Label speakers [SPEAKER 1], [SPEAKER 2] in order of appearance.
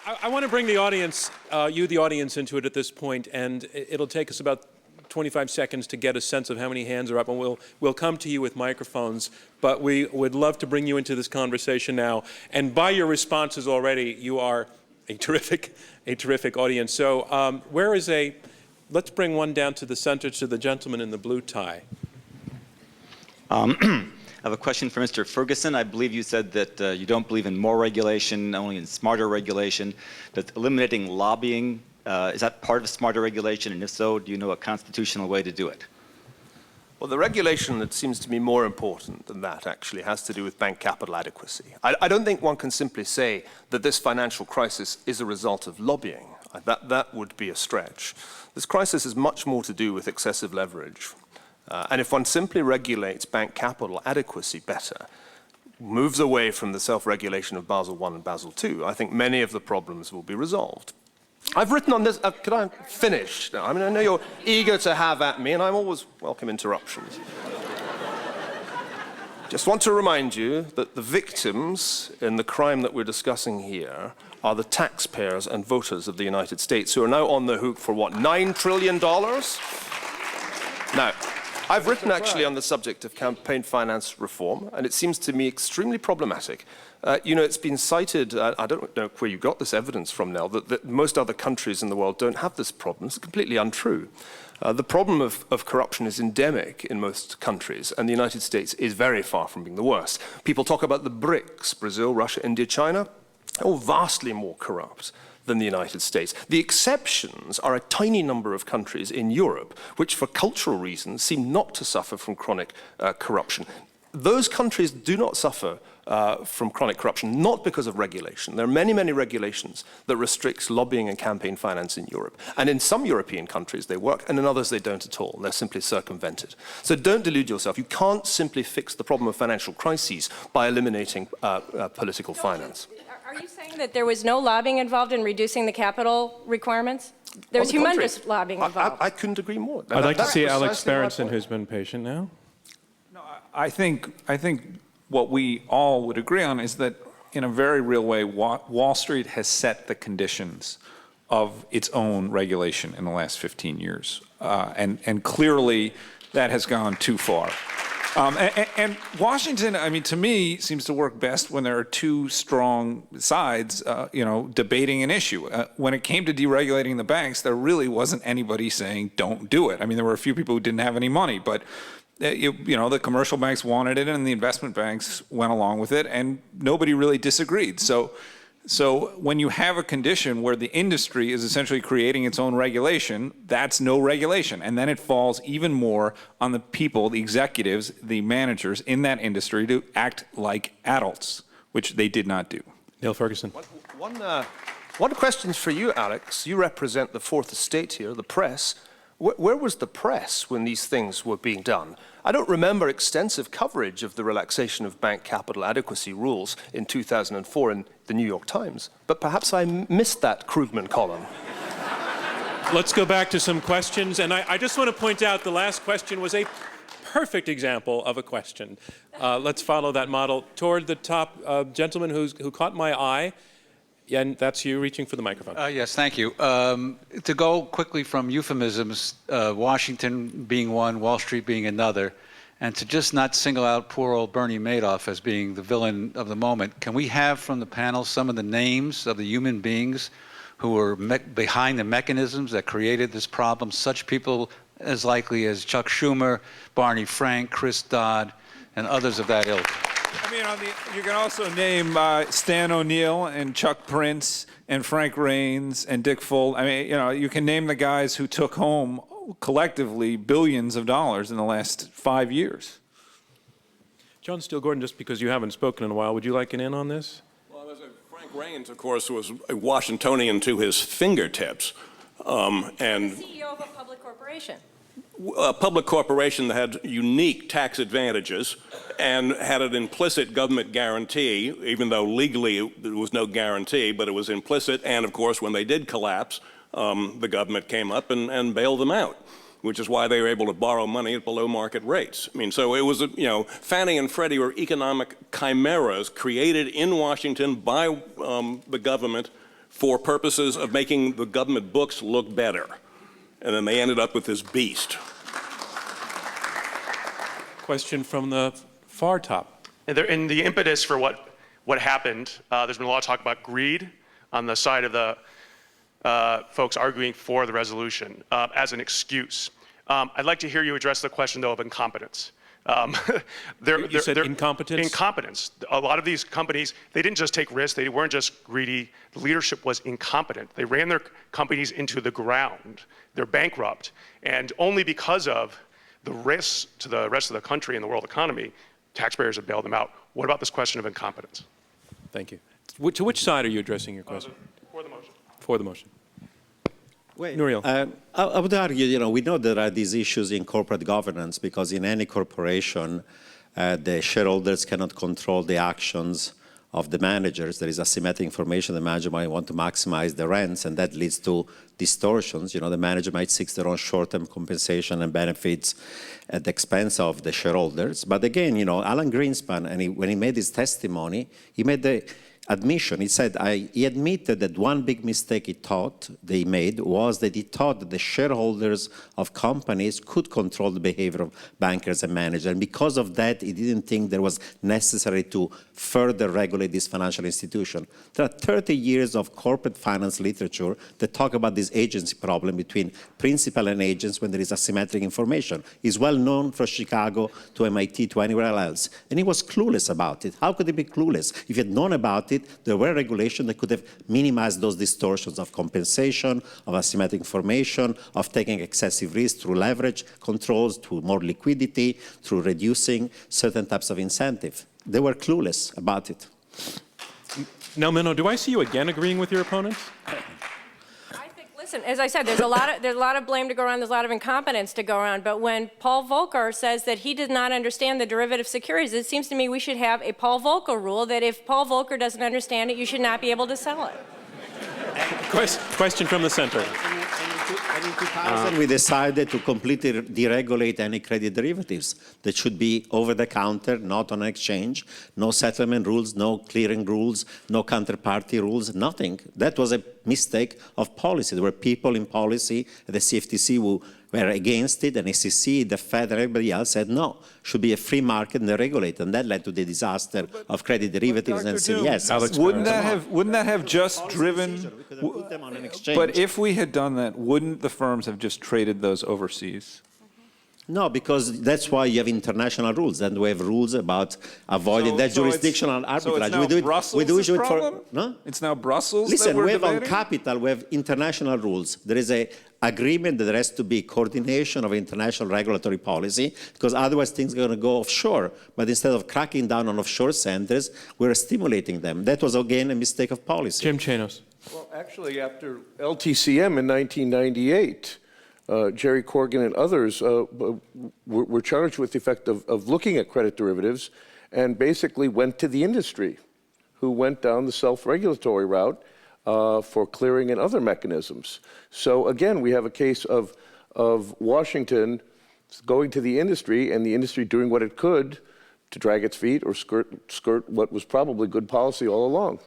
[SPEAKER 1] I want to bring the audience, the audience, into it at this point, and it'll take us about 25 seconds to get a sense of how many hands are up, and we'll come to you with microphones. But we would love to bring you into this conversation now. And by your responses already, you are a terrific audience. So let's bring one down to the center to the gentleman in the blue tie.
[SPEAKER 2] I have a question for Mr. Ferguson. I believe you said that you don't believe in more regulation, only in smarter regulation. That eliminating lobbying, is that part of smarter regulation? And if so, do you know a constitutional way to do it?
[SPEAKER 3] Well, the regulation that seems to me more important than that actually has to do with bank capital adequacy. I don't think one can simply say that this financial crisis is a result of lobbying. That would be a stretch. This crisis is much more to do with excessive leverage. And if one simply regulates bank capital adequacy better, moves away from the self-regulation of Basel I and Basel II, I think many of the problems will be resolved. I've written on this, could I finish? I mean, I know you're eager to have at me, and I'm always welcome interruptions. Just want to remind you that the victims in the crime that we're discussing here are the taxpayers and voters of the United States, who are now on the hook for, what, $9 trillion? Now, I've written actually on the subject of campaign finance reform, and it seems to me extremely problematic. It's been cited, I don't know where you got this evidence from, Nell, that most other countries in the world don't have this problem. It's completely untrue. The problem of corruption is endemic in most countries, and the United States is very far from being the worst. People talk about the BRICS, Brazil, Russia, India, China, all vastly more corrupt than the United States. The exceptions are a tiny number of countries in Europe, which for cultural reasons seem not to suffer from chronic corruption. Those countries do not suffer from chronic corruption, not because of regulation. There are many, many regulations that restricts lobbying and campaign finance in Europe. And in some European countries they work, and in others they don't at all. They're simply circumvented. So don't delude yourself. You can't simply fix the problem of financial crises by eliminating political finance.
[SPEAKER 4] Are you saying that there was no lobbying involved in reducing the capital requirements? There was humongous lobbying involved.
[SPEAKER 3] I couldn't agree more.
[SPEAKER 1] I'd like to see Alex Berenson, who's been patient now.
[SPEAKER 5] No, I think what we all would agree on is that in a very real way, Wall Street has set the conditions of its own regulation in the last 15 years. And clearly that has gone too far. And Washington, I mean, to me, seems to work best when there are two strong sides, debating an issue. When it came to deregulating the banks, there really wasn't anybody saying, don't do it. I mean, there were a few people who didn't have any money, but the commercial banks wanted it and the investment banks went along with it, and nobody really disagreed. So when you have a condition where the industry is essentially creating its own regulation, that's no regulation. And then it falls even more on the people, the executives, the managers in that industry to act like adults, which they did not do.
[SPEAKER 1] Niall Ferguson.
[SPEAKER 3] One question for you, Alex. You represent the fourth estate here, the press. Where was the press when these things were being done? I don't remember extensive coverage of the relaxation of bank capital adequacy rules in 2004 in the New York Times, but perhaps I missed that Krugman column.
[SPEAKER 1] Let's go back to some questions, and I just want to point out the last question was a perfect example of a question. Let's follow that model. Toward the top gentleman who caught my eye. Yeah, and that's you reaching for the microphone.
[SPEAKER 6] Yes, thank you. To go quickly from euphemisms, Washington being one, Wall Street being another, and to just not single out poor old Bernie Madoff as being the villain of the moment, can we have from the panel some of the names of the human beings who were behind the mechanisms that created this problem, such people as likely as Chuck Schumer, Barney Frank, Chris Dodd, and others of that ilk?
[SPEAKER 5] I mean, you can also name Stan O'Neill and Chuck Prince and Frank Raines and Dick Fuld. I mean, you can name the guys who took home collectively billions of dollars in the last 5 years.
[SPEAKER 1] John Steele Gordon, just because you haven't spoken in a while, would you like an in on this?
[SPEAKER 7] Well, Frank Raines, of course, was a Washingtonian to his fingertips.
[SPEAKER 4] And the CEO of a public corporation.
[SPEAKER 7] A public corporation that had unique tax advantages and had an implicit government guarantee, even though legally there was no guarantee, but it was implicit. And of course, when they did collapse, the government came up and bailed them out, which is why they were able to borrow money at below market rates. I mean, so it was, Fannie and Freddie were economic chimeras created in Washington by the government for purposes of making the government books look better. And then they ended up with this beast.
[SPEAKER 1] Question from the far top.
[SPEAKER 8] In the impetus for what happened, there's been a lot of talk about greed on the side of the folks arguing for the resolution as an excuse. I'd like to hear you address the question, though, of incompetence.
[SPEAKER 1] You said incompetence?
[SPEAKER 8] Incompetence. A lot of these companies, they didn't just take risks, they weren't just greedy. The leadership was incompetent. They ran their companies into the ground. They're bankrupt. And only because of the risks to the rest of the country and the world economy, taxpayers have bailed them out. What about this question of incompetence?
[SPEAKER 1] Thank you. To which side are you addressing your question?
[SPEAKER 8] For the motion.
[SPEAKER 1] For the motion.
[SPEAKER 9] Wait,
[SPEAKER 1] Nouriel.
[SPEAKER 9] I would argue, we know there are these issues in corporate governance because in any corporation, the shareholders cannot control the actions of the managers. There is asymmetric information. The manager might want to maximize the rents, and that leads to distortions. The manager might seek their own short-term compensation and benefits at the expense of the shareholders. But again, Alan Greenspan, when he made his testimony, he made the admission. He said he admitted that one big mistake they made was that he thought that the shareholders of companies could control the behavior of bankers and managers. And because of that, he didn't think there was necessary to further regulate this financial institution. There are 30 years of corporate finance literature that talk about this agency problem between principal and agents when there is asymmetric information. It's well known from Chicago to MIT to anywhere else. And he was clueless about it. How could he be clueless? If he had known about it, there were regulations that could have minimized those distortions of compensation, of asymmetric information, of taking excessive risk through leverage controls, through more liquidity, through reducing certain types of incentive. They were clueless about it.
[SPEAKER 1] Now, Minow, do I see you again agreeing with your opponents?
[SPEAKER 4] Listen, as I said, there's a lot of blame to go around, there's a lot of incompetence to go around, but when Paul Volcker says that he did not understand the derivative securities, it seems to me we should have a Paul Volcker rule that if Paul Volcker doesn't understand it, you should not be able to sell it.
[SPEAKER 1] Question from the center.
[SPEAKER 9] And in 2000, we decided to completely deregulate any credit derivatives that should be over-the-counter, not on exchange, no settlement rules, no clearing rules, no counterparty rules, nothing. That was a mistake of policy. There were people in policy at the CFTC who were against it, and SEC, the Fed, and everybody else said no, should be a free market and they regulate, and that led to the disaster of credit derivatives and CDS.
[SPEAKER 5] Wouldn't that have just driven?
[SPEAKER 9] We could have put them on an exchange.
[SPEAKER 5] But if we had done that, wouldn't the firms have just traded those overseas?
[SPEAKER 9] No, because that's why you have international rules, and we have rules about avoiding that jurisdictional arbitrage.
[SPEAKER 5] So it's now Brussels' problem?
[SPEAKER 9] No?
[SPEAKER 5] It's now Brussels.
[SPEAKER 9] Listen,
[SPEAKER 5] that we're
[SPEAKER 9] we have on
[SPEAKER 5] debating?
[SPEAKER 9] capital, we have international rules. There is a agreement that there has to be coordination of international regulatory policy, because otherwise things are going to go offshore. But instead of cracking down on offshore centers, we're stimulating them. That was, again, a mistake of policy.
[SPEAKER 1] Jim Chanos.
[SPEAKER 10] Well, actually, after LTCM in 1998, Jerry Corgan and others were charged with the effect of looking at credit derivatives and basically went to the industry, who went down the self-regulatory route for clearing and other mechanisms. So again, we have a case of Washington going to the industry and the industry doing what it could to drag its feet or skirt what was probably good policy all along.